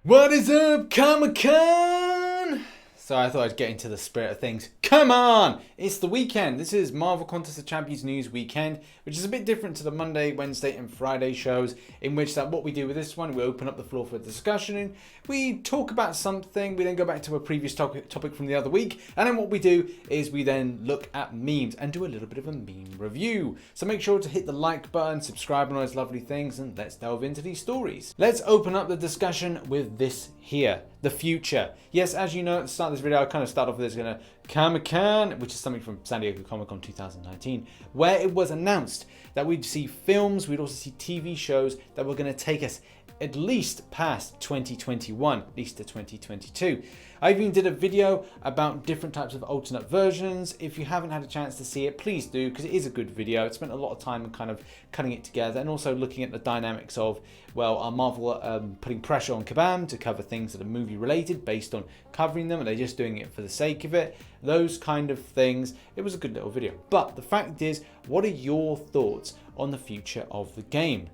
What is up, Comic-Con? So I thought I'd get into the spirit of things. Come on! It's the weekend. This is Marvel Contest of Champions News Weekend, which is a bit different to the Monday, Wednesday and Friday shows, in which what we do with this one, we open up the floor for discussion, we talk about something, we then go back to a previous topic from the other week, and then what we do is we then look at memes and do a little bit of a meme review. So make sure to hit the like button, subscribe and all those lovely things, and let's delve into these stories. Let's open up the discussion with this here. The future. Yes, as you know, at the start of this video, I kind of start off with this Comic-Con, which is something from San Diego Comic-Con 2019, where it was announced that we'd see films, we'd also see TV shows that were going to take us at least past 2021, at least to 2022. I even did a video about different types of alternate versions. If you haven't had a chance to see it, please do, because it is a good video. I spent a lot of time kind of cutting it together and also looking at the dynamics of, well, are Marvel putting pressure on Kabam to cover things that are movie related based on covering them? Are they just doing it for the sake of it? Those kind of things. It was a good little video. But the fact is, what are your thoughts on the future of the game?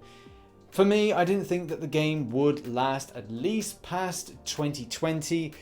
For me, I didn't think that the game would last at least past 2020,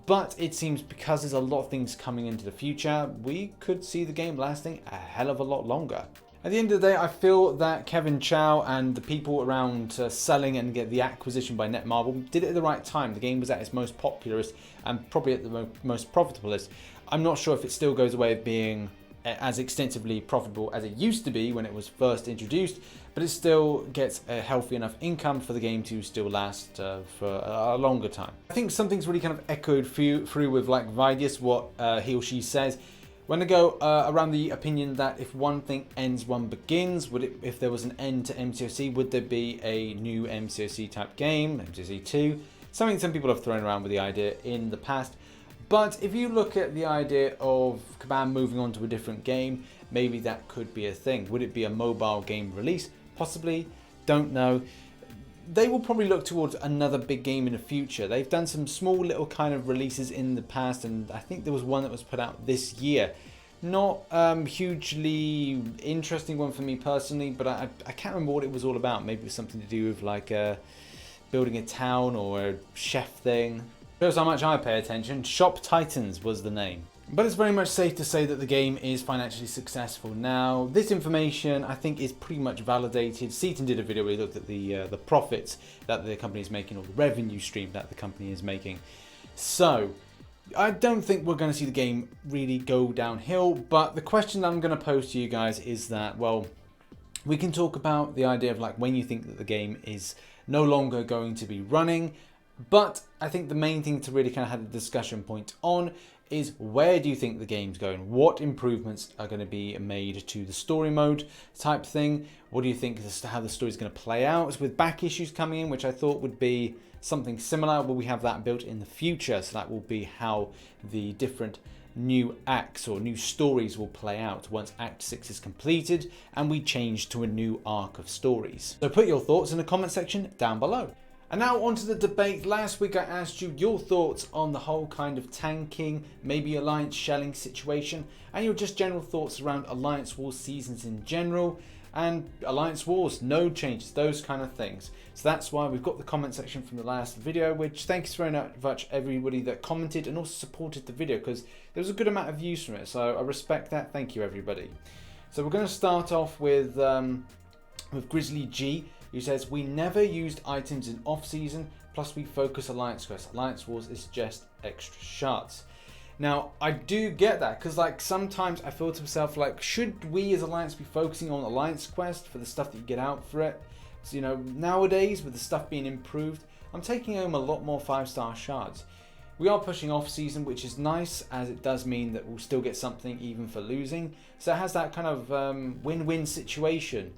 but it seems because there's a lot of things coming into the future, we could see the game lasting a hell of a lot longer. At the end of the day, I feel that Kevin Chow and the people around selling and get the acquisition by Netmarble did it at the right time. The game was at its most popularist and probably at the most profitablest. I'm not sure if it still goes away of being as extensively profitable as it used to be when it was first introduced, but it still gets a healthy enough income for the game to still last for a longer time. I think something's really kind of echoed through with like Vidius, what he or she says. When I go around the opinion that if one thing ends, one begins, if there was an end to MCOC, would there be a new MCOC type game, MCOC 2? Something some people have thrown around with the idea in the past. But if you look at the idea of Kabam moving on to a different game, maybe that could be a thing. Would it be a mobile game release? Possibly, don't know. They will probably look towards another big game in the future. They've done some small little kind of releases in the past, and I think there was one that was put out this year. Not hugely interesting one for me personally, but I can't remember what it was all about. Maybe it was something to do with like building a town or a chef thing. Shows how much I pay attention. Shop Titans was the name. But it's very much safe to say that the game is financially successful now. This information I think is pretty much validated. Seaton did a video where he looked at the profits that the company is making, or the revenue stream that the company is making. So I don't think we're going to see the game really go downhill, but the question that I'm going to pose to you guys is that, well, we can talk about the idea of like when you think that the game is no longer going to be running. But I think the main thing to really kind of have the discussion point on is, where do you think the game's going? What improvements are going to be made to the story mode type thing? What do you think as to how the story is going to play out? With back issues coming in, which I thought would be something similar, will we have that built in the future? So that will be how the different new acts or new stories will play out once Act 6 is completed and we change to a new arc of stories. So put your thoughts in the comment section down below. And now onto the debate. Last week I asked you your thoughts on the whole kind of tanking, maybe Alliance shelling situation, and your just general thoughts around Alliance Wars seasons in general, and Alliance Wars, no changes, those kind of things. So that's why we've got the comment section from the last video, which thanks very much everybody that commented and also supported the video, because there was a good amount of views from it, so I respect that. Thank you everybody. So we're going to start off with Grizzly G, who says, we never used items in off-season, plus we focus Alliance Quest. Alliance Wars is just extra shots. Now, I do get that, because like sometimes I feel to myself, like, should we as Alliance be focusing on Alliance Quest for the stuff that you get out for it? So, you know, nowadays with the stuff being improved, I'm taking home a lot more 5-star shards. We are pushing off-season, which is nice, as it does mean that we'll still get something even for losing. So it has that kind of win-win situation.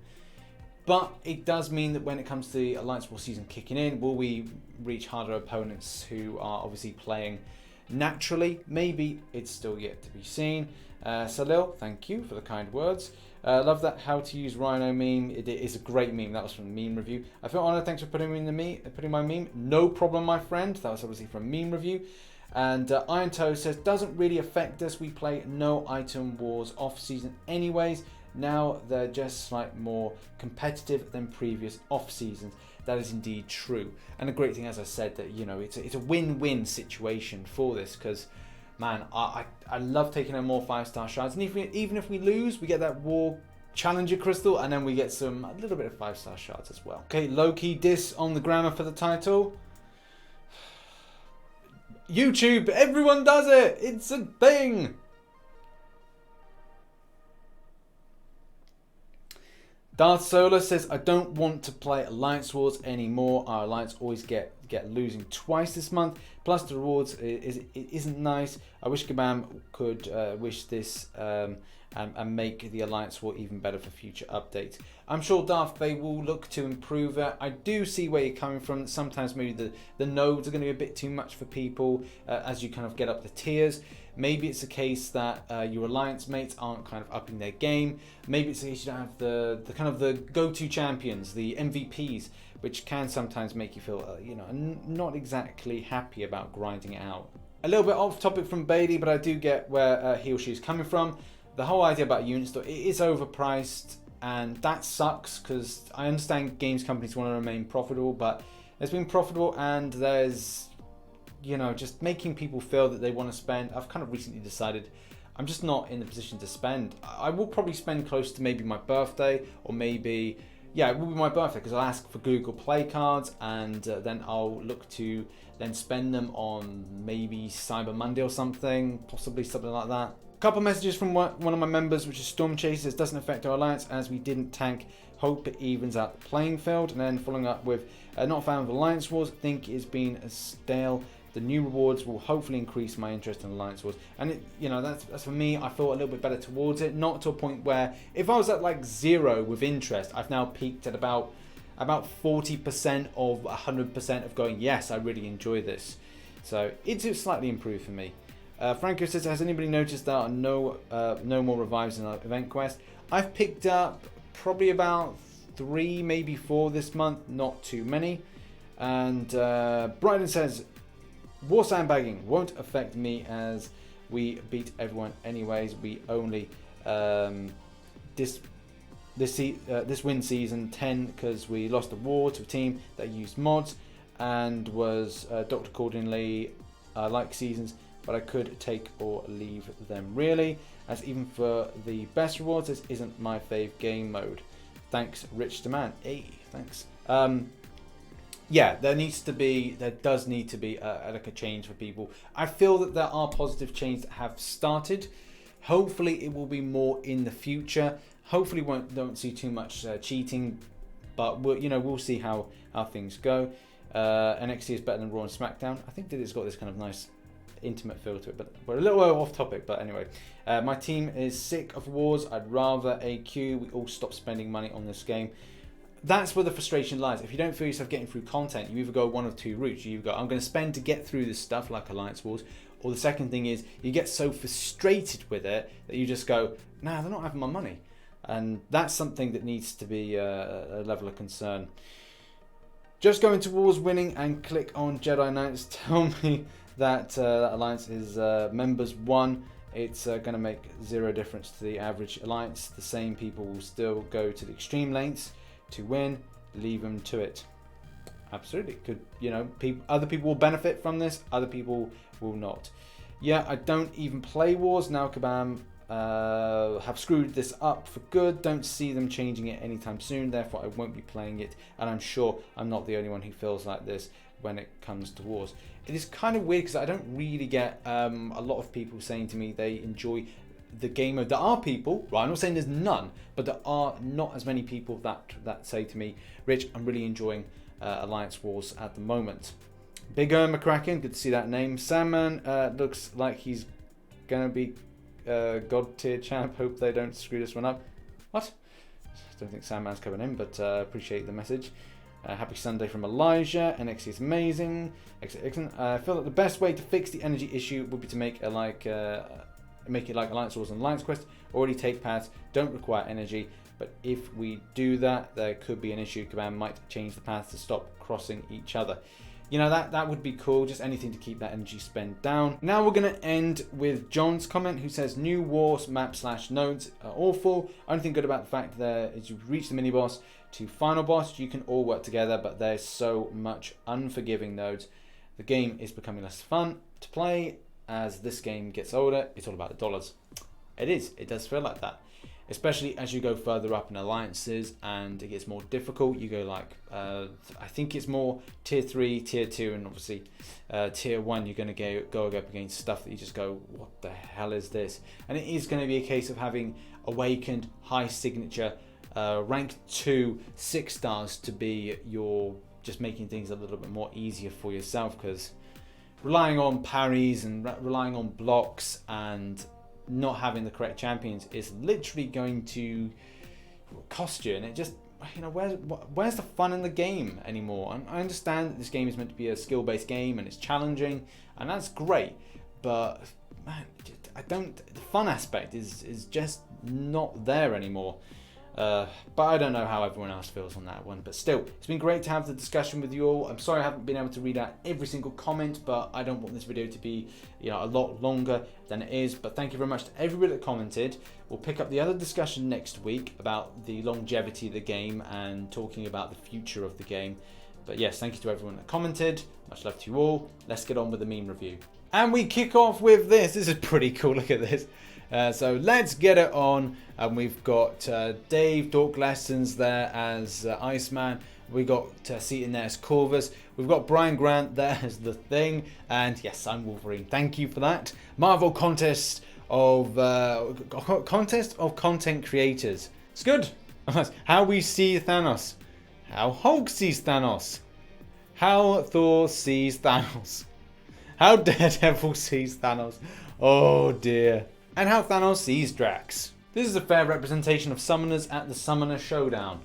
But it does mean that when it comes to the Alliance War season kicking in, will we reach harder opponents who are obviously playing naturally? Maybe, it's still yet to be seen. Salil, thank you for the kind words. Love that how to use Rhino meme. It is a great meme. That was from the meme review. I feel honored. Thanks for putting my meme. No problem, my friend. That was obviously from meme review. And Iron Toe says, doesn't really affect us. We play no item wars off season anyways. Now they're just slightly more competitive than previous off seasons. That is indeed true. And the great thing, as I said, that it's a win-win situation for this, because man, I love taking on more 5-star shards, and even if we lose, we get that War Challenger Crystal, and then we get a little bit of 5-star shards as well. Okay, low-key diss on the grammar for the title. YouTube, everyone does it. It's a thing. Darth Solar says, I don't want to play Alliance Wars anymore. Our Alliance always get losing twice this month. Plus the rewards isn't nice. I wish Kabam could wish this and make the Alliance War even better for future updates. I'm sure Darth, they will look to improve it. I do see where you're coming from. Sometimes maybe the nodes are going to be a bit too much for people as you kind of get up the tiers. Maybe it's a case that your alliance mates aren't kind of upping their game. Maybe it's a case you don't have the kind of the go-to champions, the MVPs, which can sometimes make you feel, not exactly happy about grinding it out. A little bit off topic from Bailey, but I do get where he or she is coming from. The whole idea about unit store, it is overpriced, and that sucks, because I understand games companies want to remain profitable, but it's been profitable, and there's just making people feel that they want to spend. I've kind of recently decided I'm just not in the position to spend. I will probably spend close to maybe my birthday, or maybe, yeah, it will be my birthday, because I'll ask for Google Play cards, and then I'll look to then spend them on maybe Cyber Monday or something, possibly something like that. A couple messages from one of my members, which is Storm Chasers, doesn't affect our alliance as we didn't tank. Hope it evens out the playing field. And then following up with, not a fan of Alliance Wars, think it's been a stale. The new rewards will hopefully increase my interest in Alliance Wars. And that's for me, I feel a little bit better towards it. Not to a point where, if I was at like 0 with interest, I've now peaked at about 40% of 100% of going, yes, I really enjoy this. So it's slightly improved for me. Franco says, has anybody noticed there are no more revives in our event quest? I've picked up probably about 3, maybe 4 this month, not too many. And Bryden says, war sandbagging won't affect me as we beat everyone anyways. We only this win season 10 because we lost a war to a team that used mods and was Dr. accordingly like seasons, but I could take or leave them really, as even for the best rewards, this isn't my fave game mode. Thanks, Rich Demand. Hey, thanks. Yeah, there does need to be like a change for people. I feel that there are positive changes that have started. Hopefully it will be more in the future. Hopefully don't see too much cheating, but we'll see how things go. NXT is better than Raw and SmackDown. I think that it's got this kind of nice intimate feel to it, but we're a little off topic. But anyway, my team is sick of wars. I'd rather AQ. We all stop spending money on this game. That's where the frustration lies. If you don't feel yourself getting through content, you either go one of two routes. You either go, I'm going to spend to get through this stuff like Alliance Wars, or the second thing is you get so frustrated with it that you just go, nah, they're not having my money. And that's something that needs to be a level of concern. Just going towards winning and click on Jedi Knights tell me that Alliance is members 1. It's going to make 0 difference to the average Alliance. The same people will still go to the extreme lengths to win. Leave them to it. Absolutely. Could other people will benefit from this, other people will not. Yeah, I don't even play wars now. Kabam have screwed this up for good. Don't see them changing it anytime soon, therefore I won't be playing it, and I'm sure I'm not the only one who feels like this when it comes to wars. It is kind of weird because I don't really get a lot of people saying to me they enjoy the game mode. There are people, right, I'm not saying there's none, but there are not as many people that say to me, Rich, I'm really enjoying Alliance Wars at the moment. Big McCracken, good to see that name. Sandman looks like he's gonna be God tier champ. Hope they don't screw this one up. What? Don't think Sandman's coming in, but appreciate the message. Happy Sunday from Elijah. NXT is amazing. Excellent. I feel that the best way to fix the energy issue would be to make it like Alliance Wars and Alliance Quest. Already take paths, don't require energy. But if we do that, there could be an issue. Command might change the path to stop crossing each other. You know, that would be cool. Just anything to keep that energy spend down. Now we're going to end with John's comment, who says, new wars map / nodes are awful. Only thing good about the fact there is you reach the mini boss to final boss. You can all work together, but there's so much unforgiving nodes. The game is becoming less fun to play as this game gets older. It's all about the dollars. It is. It does feel like that. Especially as you go further up in alliances and it gets more difficult. You go like, I think it's more tier 3, tier 2, and obviously tier 1, you're going to go up against stuff that you just go, what the hell is this? And it is going to be a case of having awakened, high signature, rank 2, 6 stars to be your, just making things a little bit more easier for yourself, because relying on parries and relying on blocks and not having the correct champions is literally going to cost you, and it just, you know, where's the fun in the game anymore? And I understand that this game is meant to be a skill-based game and it's challenging, and that's great, but man, the fun aspect is just not there anymore. But I don't know how everyone else feels on that one. But still, it's been great to have the discussion with you all. I'm sorry I haven't been able to read out every single comment, but I don't want this video to be, you know, a lot longer than it is. But thank you very much to everybody that commented. We'll pick up the other discussion next week about the longevity of the game and talking about the future of the game. But yes, thank you to everyone that commented. Much love to you all. Let's get on with the meme review. And we kick off with this. This is pretty cool. Look at this. So let's get it on. And we've got Dave Dork Lessons there as Iceman. We got Seaton there as Corvus. We've got Brian Grant there as The Thing. And yes, I'm Wolverine. Thank you for that. Marvel contest of content creators. It's good. How we see Thanos. How Hulk sees Thanos. How Thor sees Thanos. How Daredevil sees Thanos. Oh dear. And how Thanos sees Drax. This is a fair representation of summoners at the Summoner Showdown,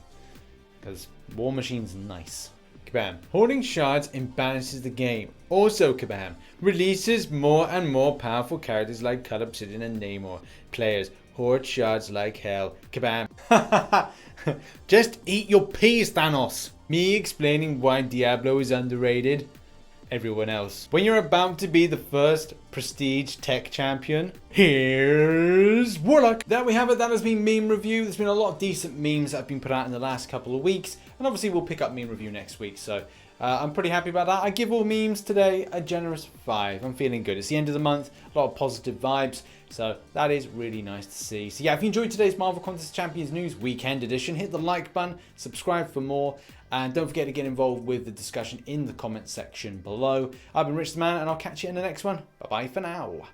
because War Machine's nice. Kabam. Hoarding shards imbalances the game. Also Kabam. Releases more and more powerful characters like Cull, Obsidian and Namor. Players hoard shards like hell. Kabam. Just eat your peas, Thanos. Me explaining why Diablo is underrated. Everyone else. When you're about to be the first prestige tech champion, here's Warlock. There we have it. That has been meme review. There's been a lot of decent memes that have been put out in the last couple of weeks, and obviously we'll pick up meme review next week, so I'm pretty happy about that. I give all memes today a generous 5. I'm feeling good. It's the end of the month, a lot of positive vibes, so that is really nice to see. So yeah, if you enjoyed today's Marvel Contest Champions News Weekend Edition, hit the like button, subscribe for more, and don't forget to get involved with the discussion in the comment section below. I've been Rich the Man, and I'll catch you in the next one. Bye bye for now.